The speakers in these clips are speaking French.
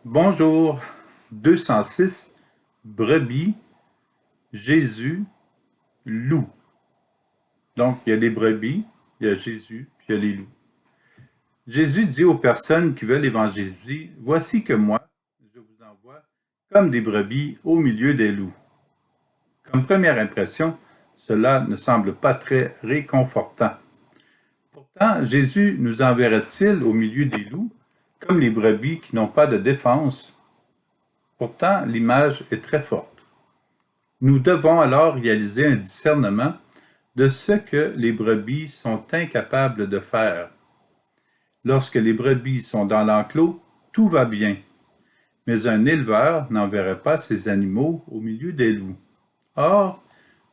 Bonjour, 206, brebis, Jésus, loup. Donc, il y a les brebis, il y a Jésus, puis il y a les loups. Jésus dit aux personnes qui veulent évangéliser, « Voici que moi, je vous envoie comme des brebis au milieu des loups. » Comme première impression, cela ne semble pas très réconfortant. Pourtant, Jésus nous enverrait-il au milieu des loups, comme les brebis qui n'ont pas de défense? Pourtant, l'image est très forte. Nous devons alors réaliser un discernement de ce que les brebis sont incapables de faire. Lorsque les brebis sont dans l'enclos, tout va bien, mais un éleveur n'enverrait pas ses animaux au milieu des loups. Or,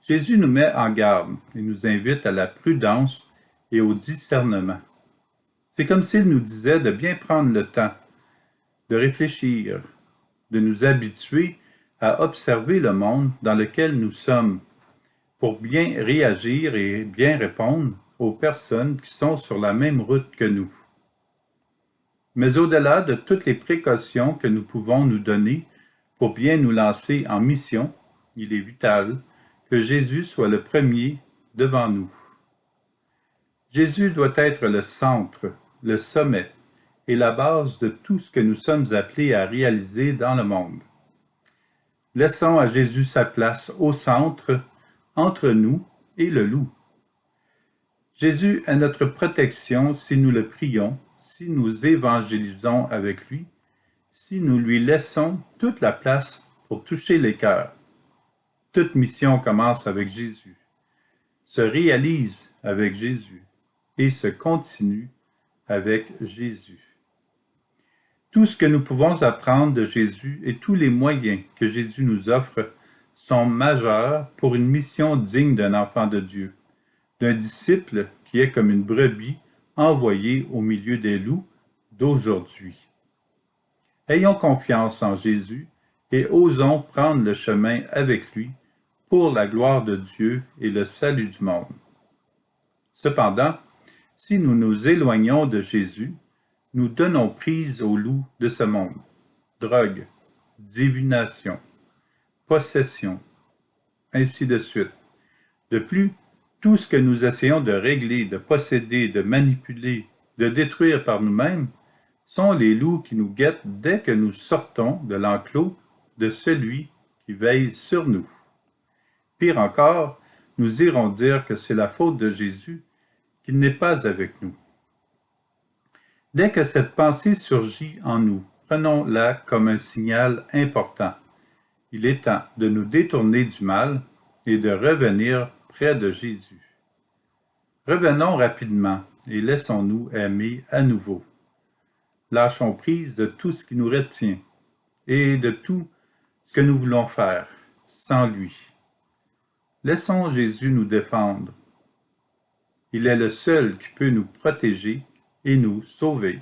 Jésus nous met en garde et nous invite à la prudence et au discernement. C'est comme s'il nous disait de bien prendre le temps, de réfléchir, de nous habituer à observer le monde dans lequel nous sommes, pour bien réagir et bien répondre aux personnes qui sont sur la même route que nous. Mais au-delà de toutes les précautions que nous pouvons nous donner pour bien nous lancer en mission, il est vital que Jésus soit le premier devant nous. Jésus doit être le centre, le sommet et la base de tout ce que nous sommes appelés à réaliser dans le monde. Laissons à Jésus sa place au centre, entre nous et le loup. Jésus est notre protection si nous le prions, si nous évangélisons avec lui, si nous lui laissons toute la place pour toucher les cœurs. Toute mission commence avec Jésus, se réalise avec Jésus et se continue avec Jésus. Tout ce que nous pouvons apprendre de Jésus et tous les moyens que Jésus nous offre sont majeurs pour une mission digne d'un enfant de Dieu, d'un disciple qui est comme une brebis envoyée au milieu des loups d'aujourd'hui. Ayons confiance en Jésus et osons prendre le chemin avec lui pour la gloire de Dieu et le salut du monde. Cependant, si nous nous éloignons de Jésus, nous donnons prise aux loups de ce monde. Drogue, divination, possession, ainsi de suite. De plus, tout ce que nous essayons de régler, de posséder, de manipuler, de détruire par nous-mêmes, sont les loups qui nous guettent dès que nous sortons de l'enclos de celui qui veille sur nous. Pire encore, nous irons dire que c'est la faute de Jésus qu'il n'est pas avec nous. Dès que cette pensée surgit en nous, prenons-la comme un signal important. Il est temps de nous détourner du mal et de revenir près de Jésus. Revenons rapidement et laissons-nous aimer à nouveau. Lâchons prise de tout ce qui nous retient et de tout ce que nous voulons faire sans lui. Laissons Jésus nous défendre. Il est le seul qui peut nous protéger et nous sauver.